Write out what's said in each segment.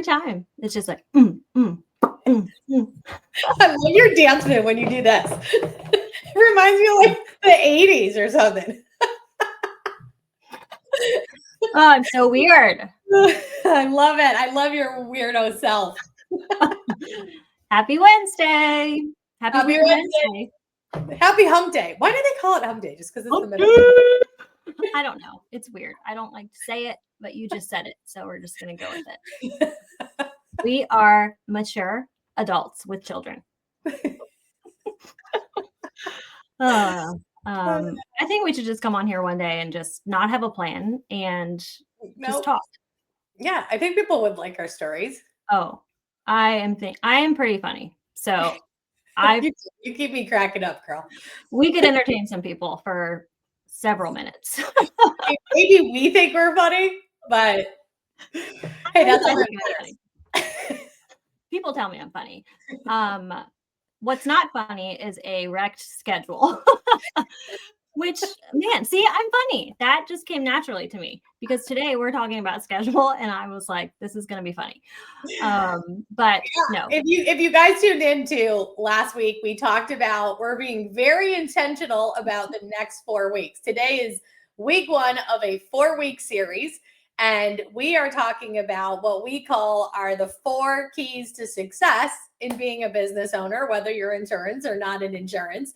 every time. It's just like, I love your dance move when you do this. It reminds me of like the 80s or something. Oh, I'm so weird. I love it. I love your weirdo self. Happy Wednesday. Happy Happy Weird Wednesday. Wednesday. Happy Hump Day. Why do they call it Hump Day? Just because it's the middle? I don't know. It's weird. I don't like to say it, but you just said it. So we're just going to go with it. We are mature adults with children. I think we should just come on here one day and just not have a plan and just talk. Yeah, I think people would like our stories. Oh, I am pretty funny. So you keep me cracking up, girl. We could entertain some people for several minutes. Maybe we think we're funny, but hey, that's what funny. People tell me I'm funny. What's not funny is a wrecked schedule. Which, man, see, I'm funny. That just came naturally to me because today we're talking about schedule and I was like, this is going to be funny. But no. If you guys tuned into last week, we talked about we're being very intentional about the next 4 weeks. Today is week 1 of a 4-week series. And we are talking about what we call are the 4 keys to success in being a business owner, whether you're insurance or not in insurance.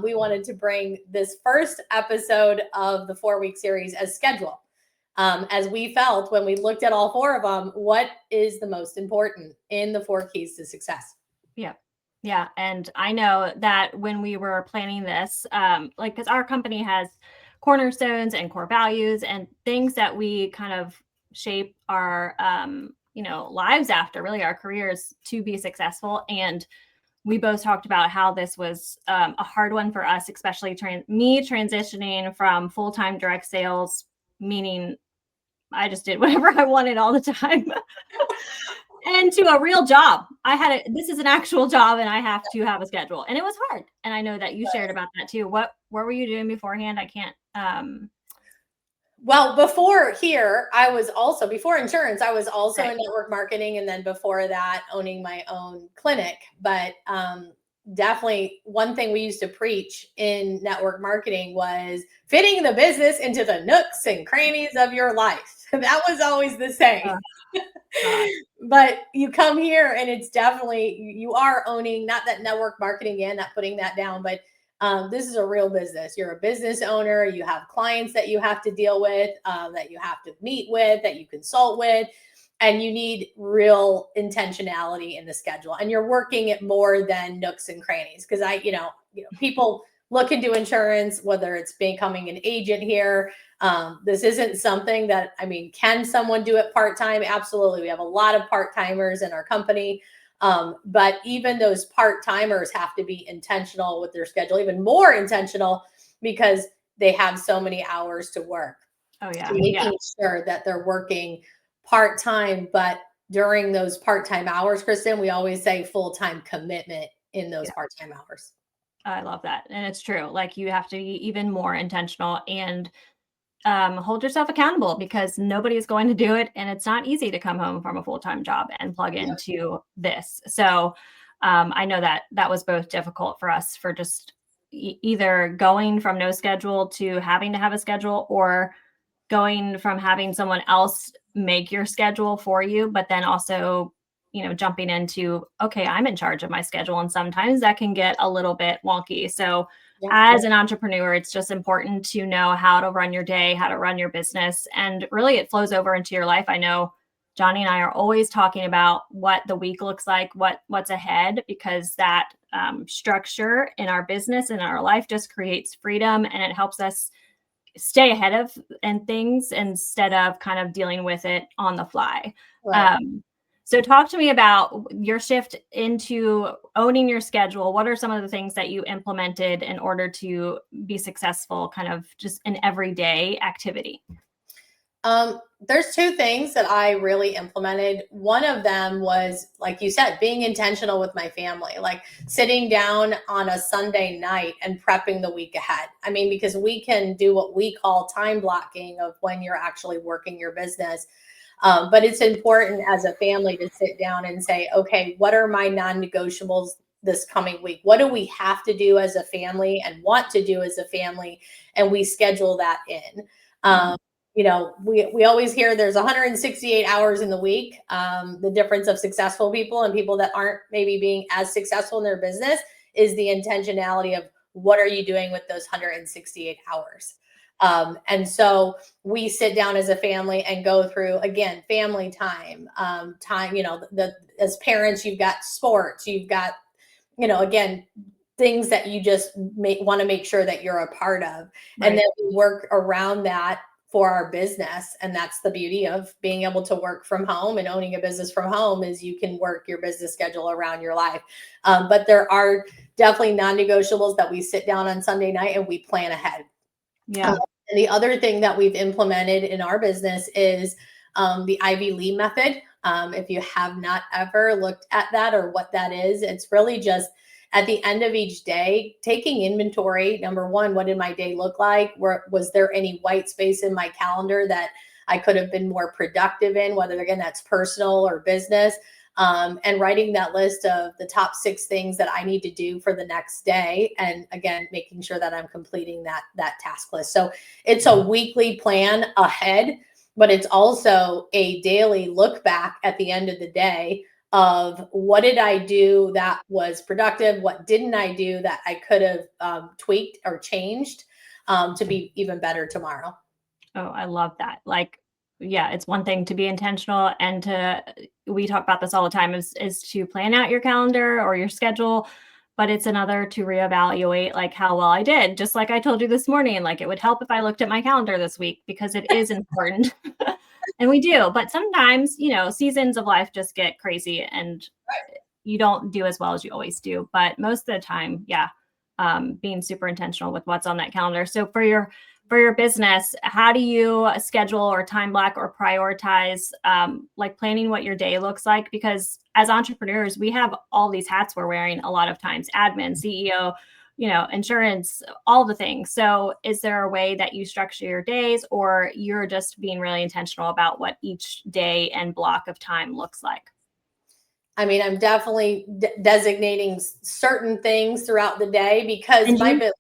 We wanted to bring this first episode of the 4-week series as schedule. As we felt when we looked at all 4 of them, what is the most important in the 4 keys to success? Yeah. And I know that when we were planning this, because our company has cornerstones and core values and things that we kind of shape our, lives after, really our careers to be successful. And we both talked about how this was a hard one for us, especially me transitioning from full-time direct sales, meaning I just did whatever I wanted all the time, and to a real job. This is an actual job and I have to have a schedule. And it was hard. And I know that you shared about that too. What were you doing beforehand? I can't. Well, before insurance, I was also in network marketing. And then before that, owning my own clinic. But definitely one thing we used to preach in network marketing was fitting the business into the nooks and crannies of your life. That was always the saying. But you come here and it's definitely, you are owning, not that network marketing again, not putting that down, but this is a real business. You're a business owner. You have clients that you have to deal with, that you have to meet with, that you consult with, and you need real intentionality in the schedule. And you're working it more than nooks and crannies. Because people look into insurance, whether it's becoming an agent here. This isn't something that, can someone do it part-time? Absolutely. We have a lot of part-timers in our company. But even those part-timers have to be intentional with their schedule, even more intentional because they have so many hours to work. Oh yeah. Making sure that they're working part-time, but during those part-time hours, Kristen, we always say full-time commitment in those part-time hours. I love that. And it's true. Like you have to be even more intentional and hold yourself accountable because nobody is going to do it. And it's not easy to come home from a full-time job and plug into this. So I know that was both difficult for us for just either going from no schedule to having to have a schedule or going from having someone else make your schedule for you, but then also, jumping into, okay, I'm in charge of my schedule. And sometimes that can get a little bit wonky. So as an entrepreneur, it's just important to know how to run your day, how to run your business. And really it flows over into your life. I know Johnny and I are always talking about what the week looks like, what's ahead, because that structure in our business and in our life just creates freedom and it helps us stay ahead of things instead of kind of dealing with it on the fly. Right. So talk to me about your shift into owning your schedule. What are some of the things that you implemented in order to be successful kind of just in everyday activity? There's 2 things that I really implemented. One of them was, like you said, being intentional with my family, like sitting down on a Sunday night and prepping the week ahead. Because we can do what we call time blocking of when you're actually working your business. But it's important as a family to sit down and say, okay, what are my non-negotiables this coming week? What do we have to do as a family and want to do as a family? And we schedule that in. You know, we always hear there's 168 hours in the week. The difference of successful people and people that aren't maybe being as successful in their business is the intentionality of what are you doing with those 168 hours. And so we sit down as a family and go through, again, family time, time, you know, as parents, you've got sports, you've got, you know, again, things that you just want to make sure that you're a part of. Right. And then we work around that for our business. And that's the beauty of being able to work from home and owning a business from home is you can work your business schedule around your life. But there are definitely non-negotiables that we sit down on Sunday night and we plan ahead. Yeah. And the other thing that we've implemented in our business is the Ivy Lee method. If you have not ever looked at that or what that is, it's really just at the end of each day, taking inventory. Number one, what did my day look like? Was there any white space in my calendar that I could have been more productive in, whether again, that's personal or business, and writing that list of the top 6 things that I need to do for the next day. And again, making sure that I'm completing that task list. So it's a weekly plan ahead, but it's also a daily look back at the end of the day of what did I do that was productive? What didn't I do that I could have tweaked or changed to be even better tomorrow? Oh, I love that. Like, yeah, it's one thing to be intentional and we talk about this all the time is to plan out your calendar or your schedule, but it's another to reevaluate like how well I did. Just like I told you this morning, like it would help if I looked at my calendar this week because it is important. And we do, but sometimes, you know, seasons of life just get crazy and you don't do as well as you always do. But most of the time, yeah, being super intentional with what's on that calendar. So for your business, how do you schedule or time block or prioritize like planning what your day looks like? Because as entrepreneurs, we have all these hats we're wearing a lot of times: admin, CEO, you know, insurance, all the things. So is there a way that you structure your days, or you're just being really intentional about what each day and block of time looks like? I mean, I'm definitely designating certain things throughout the day because And my business.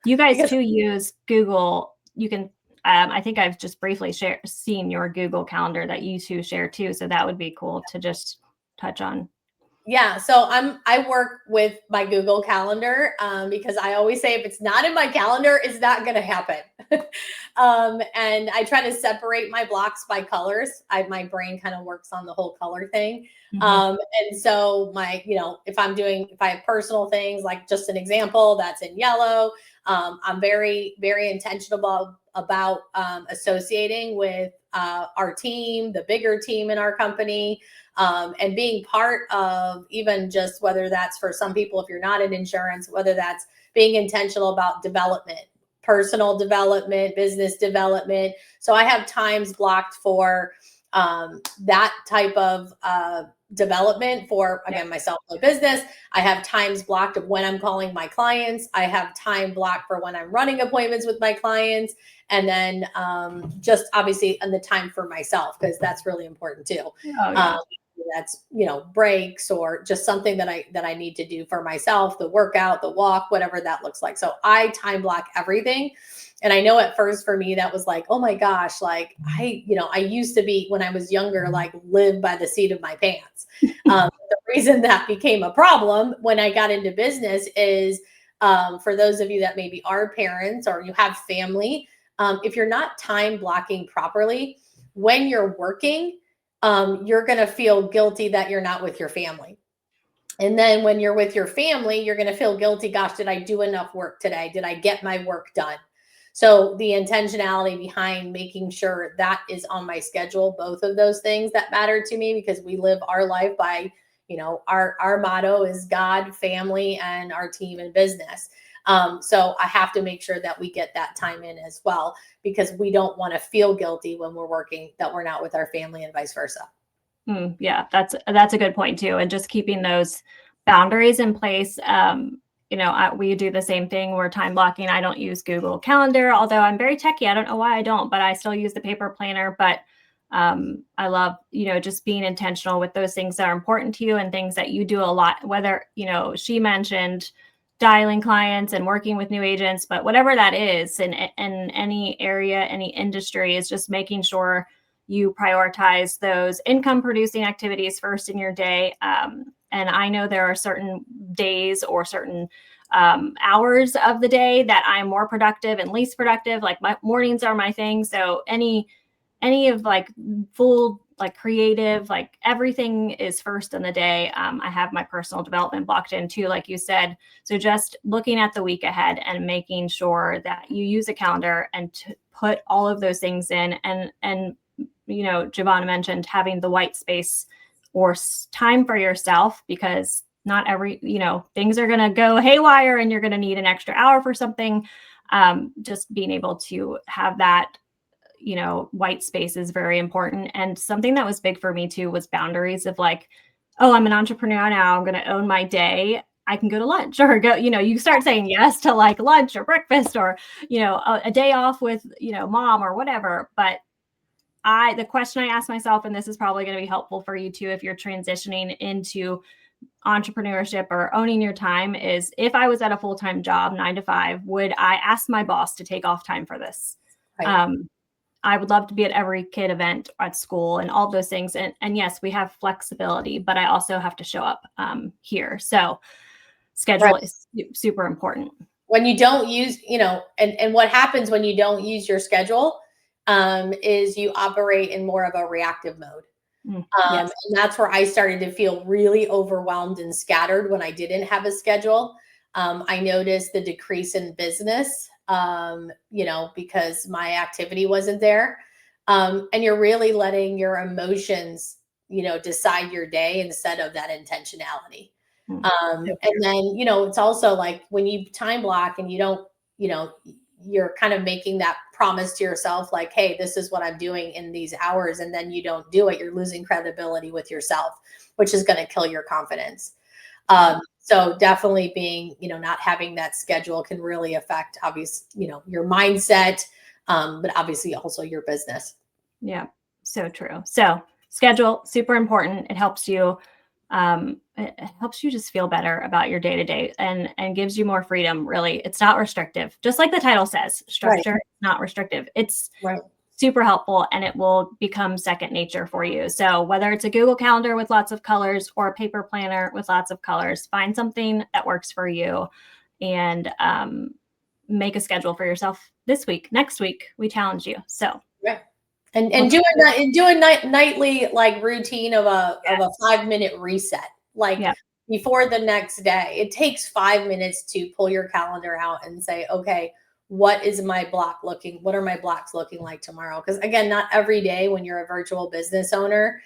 you guys Because too use Google. You can, I think I've just briefly seen your Google Calendar that you two share too. So that would be cool to just touch on. yeah, so I work with my Google Calendar because I always say if it's not in my calendar, it's not going to happen. And I try to separate my blocks by colors. My brain kind of works on the whole color thing. Mhm. And so you know, if I have personal things, like just an example, that's in yellow. I'm very, very intentional about associating with our team, the bigger team in our company. And being part of even just whether that's for some people, if you're not in insurance, whether that's being intentional about development, personal development, business development. So I have times blocked for that type of development for, again, myself, my business. I have times blocked of when I'm calling my clients. I have time blocked for when I'm running appointments with my clients. And then just obviously and the time for myself, because that's really important too. Oh yeah. That's, you know, breaks or just something that I need to do for myself, the workout, the walk, whatever that looks like. So I time block everything. And I know at first for me that was like, oh my gosh, like I used to be, when I was younger, like live by the seat of my pants. The reason that became a problem when I got into business is for those of you that maybe are parents or you have family, if you're not time blocking properly when you're working, you're going to feel guilty that you're not with your family. And then when you're with your family, you're going to feel guilty. Gosh, did I do enough work today? Did I get my work done? So the intentionality behind making sure that is on my schedule, both of those things that matter to me, because we live our life by, you know, our motto is God, family, and our team and business. So I have to make sure that we get that time in as well, because we don't want to feel guilty when we're working that we're not with our family and vice versa. Yeah, that's a good point too. And just keeping those boundaries in place. You know, we do the same thing. We're time blocking. I don't use Google Calendar, although I'm very techie. I don't know why I don't, but I still use the paper planner. But I love, just being intentional with those things that are important to you and things that you do a lot, whether, she mentioned dialing clients and working with new agents, but whatever that is in any area, any industry, is just making sure you prioritize those income producing activities first in your day. And I know there are certain days or certain hours of the day that I'm more productive and least productive. Like my mornings are my thing. So any of like full, like creative, like everything is first in the day. I have my personal development blocked in too, like you said. So just looking at the week ahead and making sure that you use a calendar and to put all of those things in. And Giovanna mentioned having the white space or time for yourself, because not every, things are going to go haywire and you're going to need an extra hour for something. Just being able to have that, white space is very important. And something that was big for me too was boundaries of like, oh, I'm an entrepreneur now, I'm going to own my day. I can go to lunch or go, you start saying yes to like lunch or breakfast or, a day off with, mom or whatever. But the question I ask myself, and this is probably going to be helpful for you too, if you're transitioning into entrepreneurship or owning your time, is if I was at a full-time job, 9 to 5, would I ask my boss to take off time for this? Right. I would love to be at every kid event at school and all those things. And yes, we have flexibility, but I also have to show up here. So schedule is super important. When you don't use, and what happens when you don't use your schedule is you operate in more of a reactive mode. Yes. And that's where I started to feel really overwhelmed and scattered when I didn't have a schedule. I noticed the decrease in business, because my activity wasn't there. And you're really letting your emotions, decide your day instead of that intentionality. And then, it's also like when you time block and you don't, you're kind of making that promise to yourself, like, hey, this is what I'm doing in these hours. And then you don't do it. You're losing credibility with yourself, which is going to kill your confidence. So definitely being, not having that schedule can really affect your mindset, but obviously also your business. Yeah, so true. So schedule, super important. It helps you. It helps you just feel better about your day to day and gives you more freedom. Really, it's not restrictive. Just like the title says, structure, not restrictive. It's super helpful and it will become second nature for you. So whether it's a Google Calendar with lots of colors or a paper planner with lots of colors, find something that works for you and make a schedule for yourself this week. Next week, we challenge you. So And doing nightly like routine of a 5-minute reset, like before the next day. It takes 5 minutes to pull your calendar out and say, okay, what are my blocks looking like tomorrow? Because again, not every day when you're a virtual business owner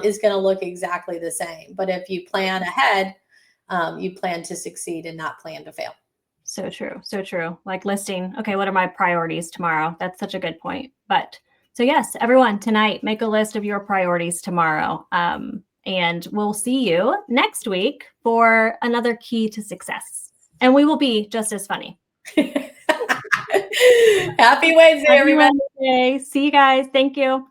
is going to look exactly the same. But if you plan ahead, you plan to succeed and not plan to fail. So true. So true. Like listing, okay, what are my priorities tomorrow? That's such a good point. But so yes, everyone, tonight, make a list of your priorities tomorrow. And we'll see you next week for another key to success. And we will be just as funny. Happy Wednesday, everybody. See you guys. Thank you.